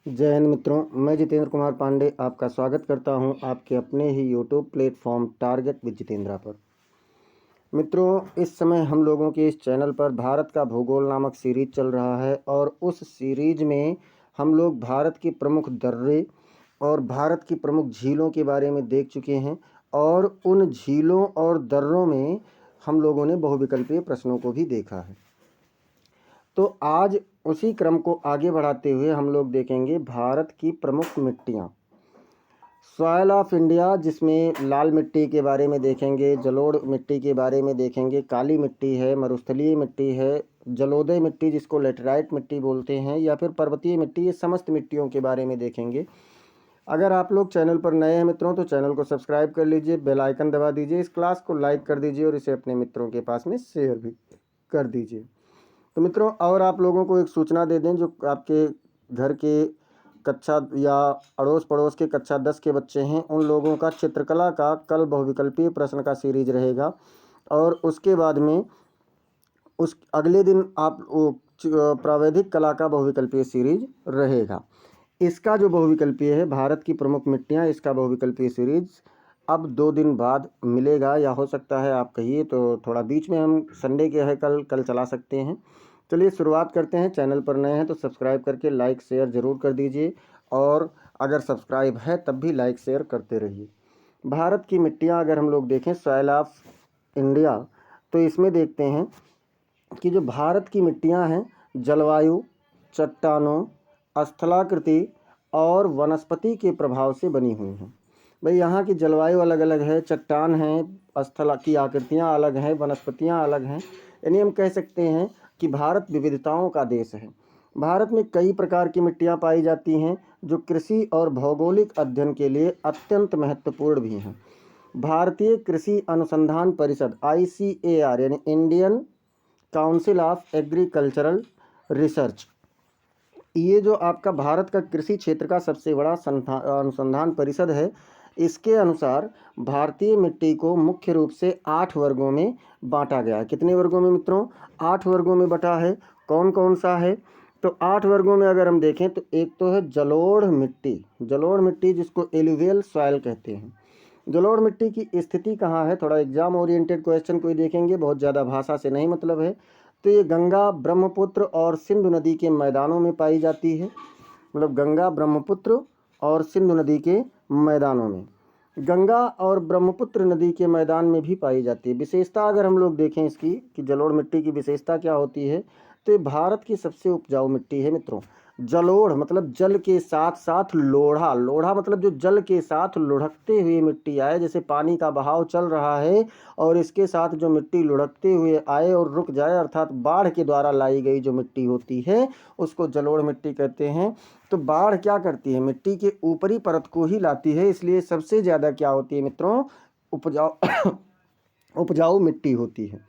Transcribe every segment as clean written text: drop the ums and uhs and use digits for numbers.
जय हिंद मित्रों, मैं जितेंद्र कुमार पांडे आपका स्वागत करता हूं आपके अपने ही YouTube platform target with Jitendra पर। मित्रों, इस समय हम लोगों के इस चैनल पर भारत का भूगोल नामक सीरीज चल रहा है और उस सीरीज में हम लोग भारत के प्रमुख दर्रे और भारत की प्रमुख झीलों के बारे में देख चुके हैं और उन झीलों और दर्रों में हम लोगों ने बहुविकल्पीय प्रश्नों को भी देखा है। तो आज उसी क्रम को आगे बढ़ाते हुए हम लोग देखेंगे भारत की प्रमुख मिट्टियाँ। सॉयल ऑफ इंडिया, जिसमें लाल मिट्टी के बारे में देखेंगे, जलोढ़ मिट्टी के बारे में देखेंगे, काली मिट्टी है, मरुस्थलीय मिट्टी है, जलोदय मिट्टी जिसको लेटराइट मिट्टी बोलते हैं, या फिर पर्वतीय मिट्टी, ये समस्त मिट्टियों के बारे में देखेंगे। अगर आप लोग चैनल पर नए हैं मित्रों तो चैनल को सब्सक्राइब कर लीजिए, बेल आइकन दबा दीजिए, इस क्लास को लाइक कर दीजिए और इसे अपने मित्रों के पास में शेयर भी कर दीजिए। तो मित्रों, और आप लोगों को एक सूचना दे दें, जो आपके घर के कक्षा या अड़ोस पड़ोस के कक्षा 10 के बच्चे हैं, उन लोगों का चित्रकला का कल बहुविकल्पीय प्रश्न का सीरीज रहेगा और उसके बाद में उस अगले दिन आप प्रावैधिक कला का बहुविकल्पीय सीरीज रहेगा। इसका जो बहुविकल्पीय है भारत की प्रमुख मिट्टियाँ, इसका बहुविकल्पीय सीरीज अब 2 दिन बाद मिलेगा, या हो सकता है आप कहिए तो थोड़ा बीच में हम संडे के है कल चला सकते हैं। चलिए शुरुआत करते हैं। चैनल पर नए हैं तो सब्सक्राइब करके लाइक शेयर ज़रूर कर दीजिए और अगर सब्सक्राइब है तब भी लाइक शेयर करते रहिए। भारत की मिट्टियाँ अगर हम लोग देखें, सॉइल ऑफ इंडिया, तो इसमें देखते हैं कि जो भारत की मिट्टियाँ हैं जलवायु, चट्टानों, स्थलाकृति और वनस्पति के प्रभाव से बनी हुई हैं। भाई यहाँ की जलवायु अलग अलग है, चट्टान हैं, स्थल की आकृतियाँ अलग हैं, वनस्पतियाँ अलग हैं। यानी हम कह सकते हैं कि भारत विविधताओं का देश है। भारत में कई प्रकार की मिट्टियाँ पाई जाती हैं जो कृषि और भौगोलिक अध्ययन के लिए अत्यंत महत्वपूर्ण भी हैं। भारतीय कृषि अनुसंधान परिषद ICAR यानी Indian council of agricultural research, ये जो आपका भारत का कृषि क्षेत्र का सबसे बड़ा अनुसंधान परिषद है, इसके अनुसार भारतीय मिट्टी को मुख्य रूप से 8 वर्गों में बांटा गया है। कितने वर्गों में मित्रों? 8 वर्गों में बटा है। कौन कौन सा है? तो 8 वर्गों में अगर हम देखें तो एक तो है जलोढ़ मिट्टी। जलोढ़ मिट्टी जिसको एलुवियल सॉइल कहते हैं। जलोढ़ मिट्टी की स्थिति कहाँ है? थोड़ा एग्जाम ओरिएंटेड क्वेश्चन कोई देखेंगे, बहुत ज़्यादा भाषा से नहीं मतलब है। तो ये गंगा, ब्रह्मपुत्र और सिंधु नदी के मैदानों में पाई जाती है। मतलब गंगा, ब्रह्मपुत्र और सिंधु नदी के मैदानों में, गंगा और ब्रह्मपुत्र नदी के मैदान में भी पाई जाती है। विशेषता अगर हम लोग देखें इसकी कि जलोढ़ मिट्टी की विशेषता क्या होती है, तो ये भारत की सबसे उपजाऊ मिट्टी है मित्रों। जलोढ़ मतलब जल के साथ साथ लोढ़ा, लोढ़ा मतलब जो जल के साथ लुढ़कते हुए मिट्टी आए, जैसे पानी का बहाव चल रहा है और इसके साथ जो मिट्टी लुढ़कते हुए आए और रुक जाए, अर्थात बाढ़ के द्वारा लाई गई जो मिट्टी होती है उसको जलोढ़ मिट्टी कहते हैं। तो बाढ़ क्या करती है? मिट्टी के ऊपरी परत को ही लाती है, इसलिए सबसे ज़्यादा क्या होती है मित्रों? उपजाऊ उपजाऊ मिट्टी होती है।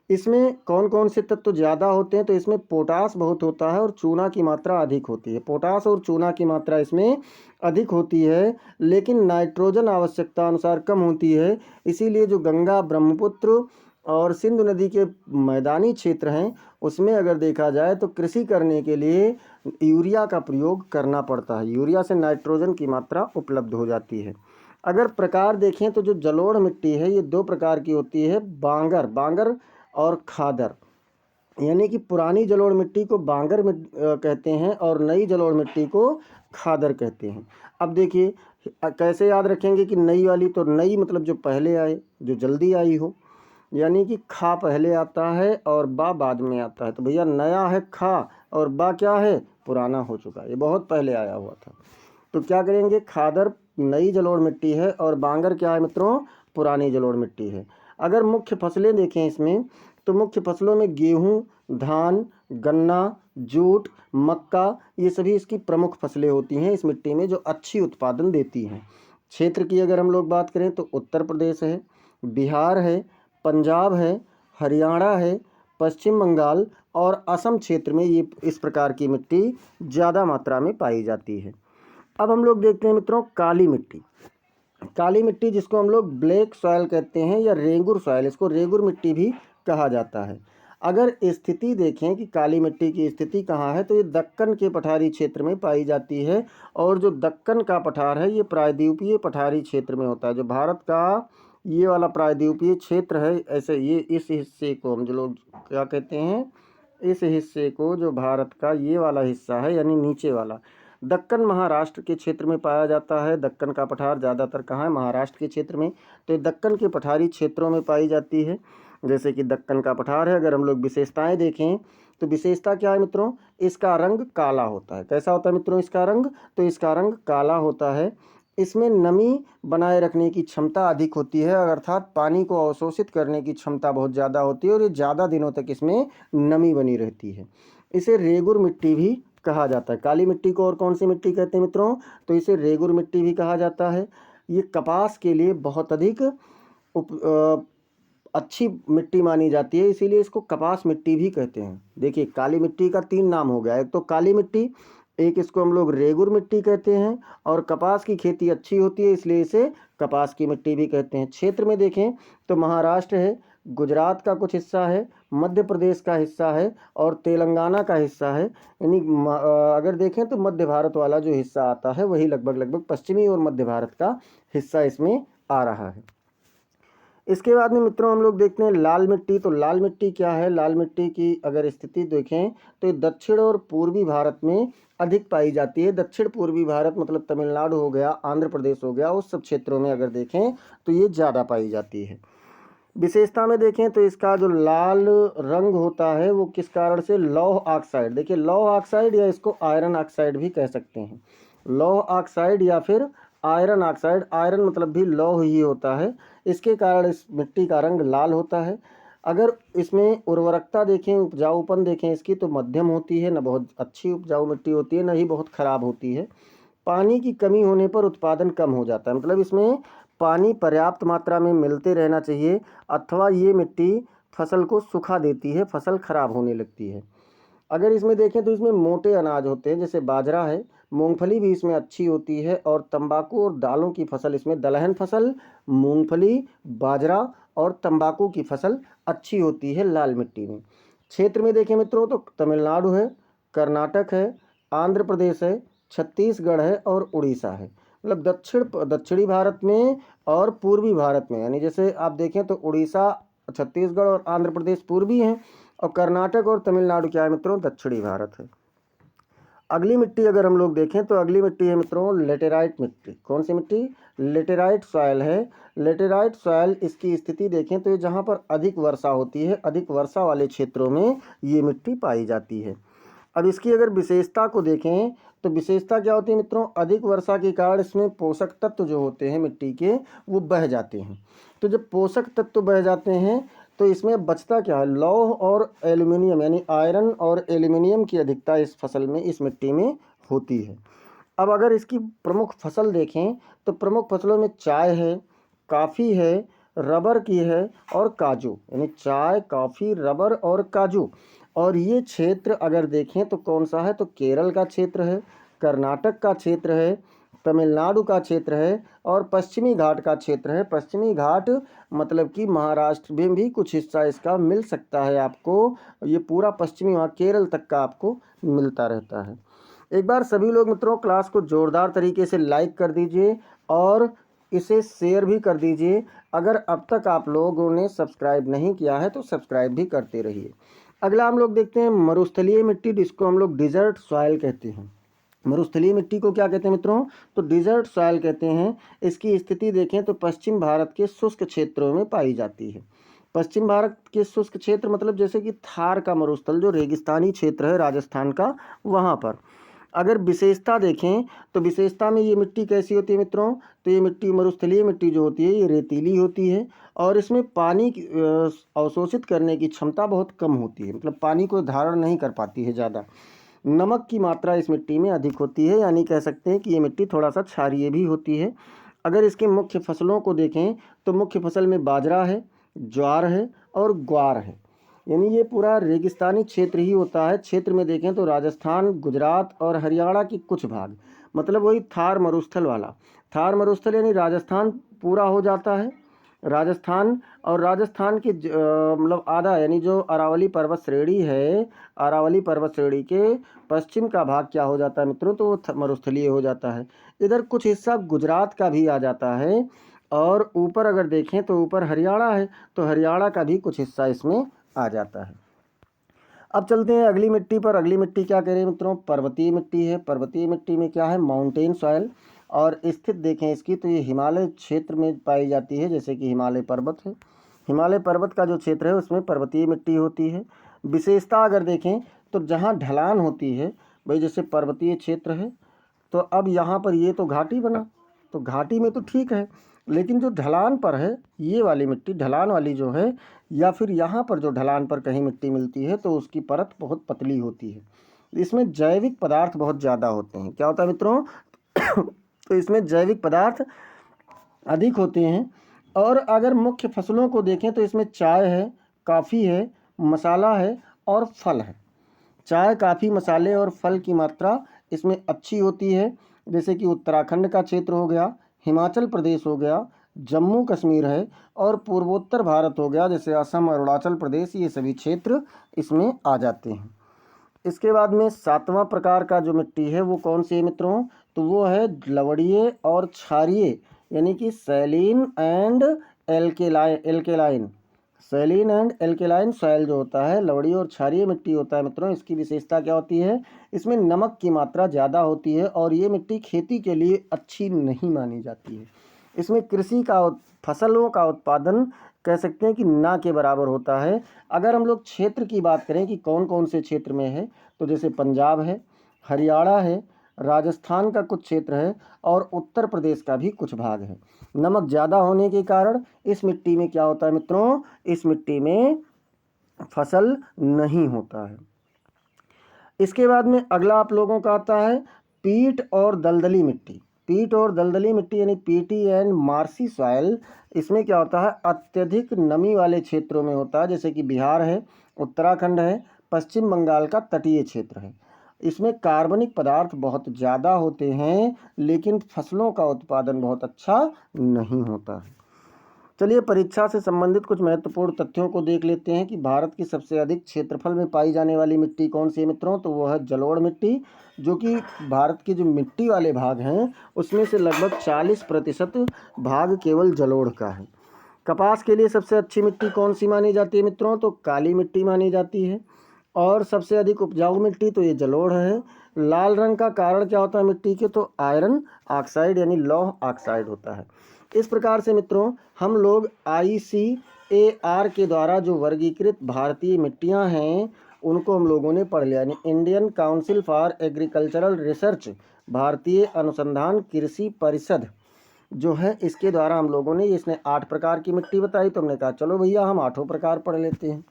इसमें कौन कौन से तत्व ज़्यादा होते हैं? तो इसमें पोटास बहुत होता है और चूना की मात्रा अधिक होती है। पोटास और चूना की मात्रा इसमें अधिक होती है, लेकिन नाइट्रोजन आवश्यकता अनुसार कम होती है। इसीलिए जो गंगा, ब्रह्मपुत्र और सिंधु नदी के मैदानी क्षेत्र हैं उसमें अगर देखा जाए तो कृषि करने के लिए यूरिया का प्रयोग करना पड़ता है। यूरिया से नाइट्रोजन की मात्रा उपलब्ध हो जाती है। अगर प्रकार देखें तो जो जलोढ़ मिट्टी है ये 2 प्रकार की होती है, बांगर और खादर। यानी कि पुरानी जलोढ़ मिट्टी को बांगर कहते हैं और नई जलोढ़ मिट्टी को खादर कहते हैं। अब देखिए कैसे याद रखेंगे कि नई वाली, तो नई मतलब जो पहले आए, जो जल्दी आई हो, यानी कि खा पहले आता है और बा बाद में आता है। तो भैया नया है खा और बा क्या है? पुराना हो चुका है, ये बहुत पहले आया हुआ था। तो क्या करेंगे? खादर नई जलोढ़ मिट्टी है और बांगर क्या है मित्रों? पुरानी जलोढ़ मिट्टी है। अगर मुख्य फसलें देखें इसमें तो मुख्य फसलों में गेहूं, धान, गन्ना, जूट, मक्का, ये सभी इसकी प्रमुख फसलें होती हैं इस मिट्टी में जो अच्छी उत्पादन देती हैं। क्षेत्र की अगर हम लोग बात करें तो उत्तर प्रदेश है, बिहार है, पंजाब है, हरियाणा है, पश्चिम बंगाल और असम क्षेत्र में ये इस प्रकार की मिट्टी ज़्यादा मात्रा में पाई जाती है। अब हम लोग देखते हैं मित्रों काली मिट्टी। काली मिट्टी जिसको हम लोग ब्लैक सॉयल कहते हैं या रेगुर सॉयल, इसको रेगुर मिट्टी भी कहा जाता है। अगर स्थिति देखें कि काली मिट्टी की स्थिति कहाँ है, तो ये दक्कन के पठारी क्षेत्र में पाई जाती है। और जो दक्कन का पठार है ये प्रायद्वीपीय पठारी क्षेत्र में होता है। जो भारत का ये वाला प्रायद्वीपीय क्षेत्र है, ऐसे ये इस हिस्से को हम जो लोग क्या कहते हैं, इस हिस्से को जो भारत का ये वाला हिस्सा है यानी नीचे वाला दक्कन महाराष्ट्र के क्षेत्र में पाया जाता है। दक्कन का पठार ज़्यादातर कहाँ है, महाराष्ट्र के क्षेत्र में। तो ये दक्कन के पठारी क्षेत्रों में पाई जाती है। जैसे कि दक्कन का पठार है, अगर हम लोग विशेषताएं देखें तो विशेषता क्या है मित्रों, इसका रंग काला होता है। कैसा होता है मित्रों इसका रंग, तो इसका रंग काला होता है। इसमें नमी बनाए रखने की क्षमता अधिक होती है, अर्थात पानी को अवशोषित करने की क्षमता बहुत ज़्यादा होती है और ये ज़्यादा दिनों तक इसमें नमी बनी रहती है। इसे रेगुर मिट्टी भी कहा जाता है। काली मिट्टी को और कौन सी मिट्टी कहते हैं मित्रों, तो इसे रेगुर मिट्टी भी कहा जाता है। ये कपास के लिए बहुत अधिक अच्छी मिट्टी मानी जाती है, इसीलिए इसको कपास मिट्टी भी कहते हैं। देखिए काली मिट्टी का 3 नाम हो गया, एक तो काली मिट्टी, एक इसको हम लोग रेगुर मिट्टी कहते हैं, और कपास की खेती अच्छी होती है इसलिए इसे कपास की मिट्टी भी कहते हैं। क्षेत्र में देखें तो महाराष्ट्र है, गुजरात का कुछ हिस्सा है, मध्य प्रदेश का हिस्सा है और तेलंगाना का हिस्सा है। यानी अगर देखें तो मध्य भारत वाला जो हिस्सा आता है वही लगभग पश्चिमी और मध्य भारत का हिस्सा इसमें आ रहा है। इसके बाद में मित्रों हम लोग देखते हैं लाल मिट्टी। तो लाल मिट्टी क्या है, लाल मिट्टी की अगर स्थिति देखें तो दक्षिण और पूर्वी भारत में अधिक पाई जाती है। दक्षिण पूर्वी भारत मतलब तमिलनाडु हो गया, आंध्र प्रदेश हो गया, उस सब क्षेत्रों में अगर देखें तो ये ज़्यादा पाई जाती है। विशेषता में देखें तो इसका जो लाल रंग होता है वो किस कारण से, लौह ऑक्साइड, देखिए लौह ऑक्साइड या इसको आयरन ऑक्साइड भी कह सकते हैं। लौह ऑक्साइड या फिर आयरन ऑक्साइड, आयरन मतलब भी लौह ही होता है, इसके कारण इस मिट्टी का रंग लाल होता है। अगर इसमें उर्वरकता देखें, उपजाऊपन देखें इसकी, तो मध्यम होती है, न बहुत अच्छी उपजाऊ मिट्टी होती है न ही बहुत खराब होती है। पानी की कमी होने पर उत्पादन कम हो जाता है, मतलब इसमें पानी पर्याप्त मात्रा में मिलते रहना चाहिए, अथवा ये मिट्टी फसल को सुखा देती है, फसल खराब होने लगती है। अगर इसमें देखें तो इसमें मोटे अनाज होते हैं, जैसे बाजरा है, मूंगफली भी इसमें अच्छी होती है, और तंबाकू और दालों की फसल इसमें, दलहन फसल, मूंगफली, बाजरा और तंबाकू की फसल अच्छी होती है लाल मिट्टी में। क्षेत्र में देखें मित्रों तो तमिलनाडु है, कर्नाटक है, आंध्र प्रदेश है, छत्तीसगढ़ है और उड़ीसा है। मतलब दक्षिणी भारत में और पूर्वी भारत में, यानी जैसे आप देखें तो उड़ीसा, छत्तीसगढ़ और आंध्र प्रदेश पूर्वी हैं, और कर्नाटक और तमिलनाडु क्या है मित्रों, दक्षिणी भारत है। अगली मिट्टी अगर हम लोग देखें तो अगली मिट्टी है मित्रों लेटेराइट मिट्टी। कौन सी मिट्टी, लेटेराइट सॉयल है। लेटेराइट सॉयल, इसकी स्थिति देखें तो ये जहाँ पर अधिक वर्षा होती है, अधिक वर्षा वाले क्षेत्रों में ये मिट्टी पाई जाती है। अब इसकी अगर विशेषता को देखें तो विशेषता क्या होती है मित्रों, अधिक वर्षा के कारण इसमें पोषक तत्व जो होते हैं मिट्टी के वो बह जाते हैं। तो जब पोषक तत्व बह जाते हैं तो इसमें बचता क्या है, लौह और एल्युमिनियम, यानी आयरन और एल्युमिनियम की अधिकता इस फसल में, इस मिट्टी में होती है। अब अगर इसकी प्रमुख फसल देखें तो प्रमुख फसलों में चाय है, काफ़ी है, रबर की है और काजू, यानी चाय, कॉफ़ी, रबर और काजू। और ये क्षेत्र अगर देखें तो कौन सा है, तो केरल का क्षेत्र है, कर्नाटक का क्षेत्र है, तमिलनाडु का क्षेत्र है और पश्चिमी घाट का क्षेत्र है। पश्चिमी घाट मतलब कि महाराष्ट्र में भी कुछ हिस्सा इसका मिल सकता है आपको, ये पूरा पश्चिमी वहाँ केरल तक का आपको मिलता रहता है। एक बार सभी लोग मित्रों क्लास को ज़ोरदार तरीके से लाइक कर दीजिए और इसे शेयर भी कर दीजिए। अगर अब तक आप लोगों ने सब्सक्राइब नहीं किया है तो सब्सक्राइब भी करते रहिए। अगला हम लोग देखते हैं मरुस्थलीय मिट्टी, जिसको हम लोग डिजर्ट सॉइल कहते हैं। मरुस्थलीय मिट्टी को क्या कहते हैं मित्रों, तो डिजर्ट सॉइल कहते हैं। इसकी स्थिति देखें तो पश्चिम भारत के शुष्क क्षेत्रों में पाई जाती है। पश्चिम भारत के शुष्क क्षेत्र मतलब जैसे कि थार का मरुस्थल जो रेगिस्तानी क्षेत्र है राजस्थान का, वहाँ पर। अगर विशेषता देखें तो विशेषता में ये मिट्टी कैसी होती है मित्रों, तो ये मिट्टी, मरुस्थलीय मिट्टी जो होती है ये रेतीली होती है और इसमें पानी अवशोषित करने की क्षमता बहुत कम होती है, मतलब पानी को धारण नहीं कर पाती है ज़्यादा। नमक की मात्रा इस मिट्टी में अधिक होती है, यानी कह सकते हैं कि ये मिट्टी थोड़ा सा क्षारीय भी होती है। अगर इसके मुख्य फसलों को देखें तो मुख्य फसल में बाजरा है, ज्वार है और ग्वार है, यानी ये पूरा रेगिस्तानी क्षेत्र ही होता है। क्षेत्र में देखें तो राजस्थान, गुजरात और हरियाणा की कुछ भाग, मतलब वही थार मरुस्थल वाला। थार मरुस्थल यानी राजस्थान पूरा हो जाता है, राजस्थान और राजस्थान के मतलब आधा यानी जो अरावली पर्वत श्रेणी है, अरावली पर्वत श्रेणी के पश्चिम का भाग क्या हो जाता है मित्रों, तो वो मरुस्थलीय हो जाता है। इधर कुछ हिस्सा गुजरात का भी आ जाता है और ऊपर अगर देखें तो ऊपर हरियाणा है, तो हरियाणा का भी कुछ हिस्सा इसमें आ जाता है। अब चलते हैं अगली मिट्टी पर। अगली मिट्टी क्या कह रहे हैं मित्रों, पर्वतीय मिट्टी है। पर्वतीय मिट्टी में क्या है, माउंटेन सॉइल, और स्थित देखें इसकी तो ये हिमालय क्षेत्र में पाई जाती है, जैसे कि हिमालय पर्वत है। हिमालय पर्वत का जो क्षेत्र है उसमें पर्वतीय मिट्टी होती है। विशेषता अगर देखें तो जहाँ ढलान होती है, भाई जैसे पर्वतीय क्षेत्र है तो अब यहाँ पर ये तो घाटी बना, तो घाटी में तो ठीक है, लेकिन जो ढलान पर है ये वाली मिट्टी, ढलान वाली जो है, या फिर यहाँ पर जो ढलान पर कहीं मिट्टी मिलती है तो उसकी परत बहुत पतली होती है। इसमें जैविक पदार्थ बहुत ज़्यादा होते हैं। क्या होता है मित्रों तो इसमें जैविक पदार्थ अधिक होते हैं। और अगर मुख्य फसलों को देखें तो इसमें चाय है, कॉफ़ी है, मसाला है और फल है। चाय, कॉफ़ी, मसाले और फल की मात्रा इसमें अच्छी होती है, जैसे कि उत्तराखंड का क्षेत्र हो गया, हिमाचल प्रदेश हो गया, जम्मू कश्मीर है, और पूर्वोत्तर भारत हो गया, जैसे असम, अरुणाचल प्रदेश, ये सभी क्षेत्र इसमें आ जाते हैं। इसके बाद में 7वां प्रकार का जो मिट्टी है वो कौन सी है मित्रों, तो वो है लवणीय और क्षारीय, यानी कि saline and alkaline. Saline and alkaline soil जो होता है, लवणीय और क्षारीय मिट्टी होता है मित्रों। इसकी विशेषता क्या होती है, इसमें नमक की मात्रा ज़्यादा होती है और ये मिट्टी खेती के लिए अच्छी नहीं मानी जाती है। इसमें कृषि का फसलों का उत्पादन कह सकते हैं कि ना के बराबर होता है। अगर हम लोग क्षेत्र की बात करें कि कौन कौन से क्षेत्र में है, तो जैसे पंजाब है, हरियाणा है, राजस्थान का कुछ क्षेत्र है और उत्तर प्रदेश का भी कुछ भाग है। नमक ज़्यादा होने के कारण इस मिट्टी में क्या होता है मित्रों, इस मिट्टी में फसल नहीं होता है। इसके बाद में अगला आप लोगों का आता है पीट और दलदली मिट्टी। पीट और दलदली मिट्टी यानी पीटी एंड मार्सी सॉइल। इसमें क्या होता है, अत्यधिक नमी वाले क्षेत्रों में होता है, जैसे कि बिहार है, उत्तराखंड है, पश्चिम बंगाल का तटीय क्षेत्र है। इसमें कार्बनिक पदार्थ बहुत ज़्यादा होते हैं, लेकिन फसलों का उत्पादन बहुत अच्छा नहीं होता है। चलिए परीक्षा से संबंधित कुछ महत्वपूर्ण तथ्यों को देख लेते हैं कि भारत की सबसे अधिक क्षेत्रफल में पाई जाने वाली मिट्टी कौन सी है मित्रों, तो वो है जलोढ़ मिट्टी, जो कि भारत के जो मिट्टी वाले भाग हैं उसमें से लगभग 40% भाग केवल जलोढ़ का है। कपास के लिए सबसे अच्छी मिट्टी कौन सी मानी जाती है मित्रों, तो काली मिट्टी मानी जाती है। और सबसे अधिक उपजाऊ मिट्टी तो ये जलोढ़ है। लाल रंग का कारण क्या होता है मिट्टी के, तो आयरन ऑक्साइड यानी लौह ऑक्साइड होता है। इस प्रकार से मित्रों हम लोग ICAR के द्वारा जो वर्गीकृत भारतीय मिट्टियां हैं उनको हम लोगों ने पढ़ लिया, यानी Indian council for agricultural research, भारतीय अनुसंधान कृषि परिषद जो है, इसके द्वारा हम लोगों ने, इसने 8 प्रकार की मिट्टी बताई, तो हमने कहा चलो भैया हम 8 प्रकार पढ़ लेते हैं।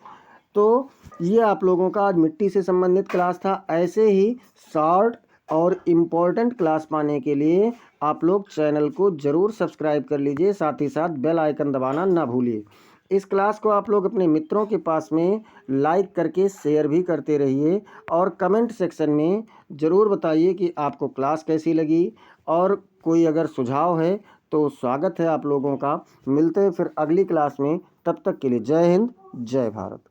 तो ये आप लोगों का आज मिट्टी से संबंधित क्लास था। ऐसे ही शॉर्ट और इम्पोर्टेंट क्लास पाने के लिए आप लोग चैनल को ज़रूर सब्सक्राइब कर लीजिए, साथ ही साथ बेल आइकन दबाना ना भूलिए। इस क्लास को आप लोग अपने मित्रों के पास में लाइक करके शेयर भी करते रहिए और कमेंट सेक्शन में ज़रूर बताइए कि आपको क्लास कैसी लगी, और कोई अगर सुझाव है तो स्वागत है आप लोगों का। मिलते हैं फिर अगली क्लास में, तब तक के लिए जय हिंद, जय भारत।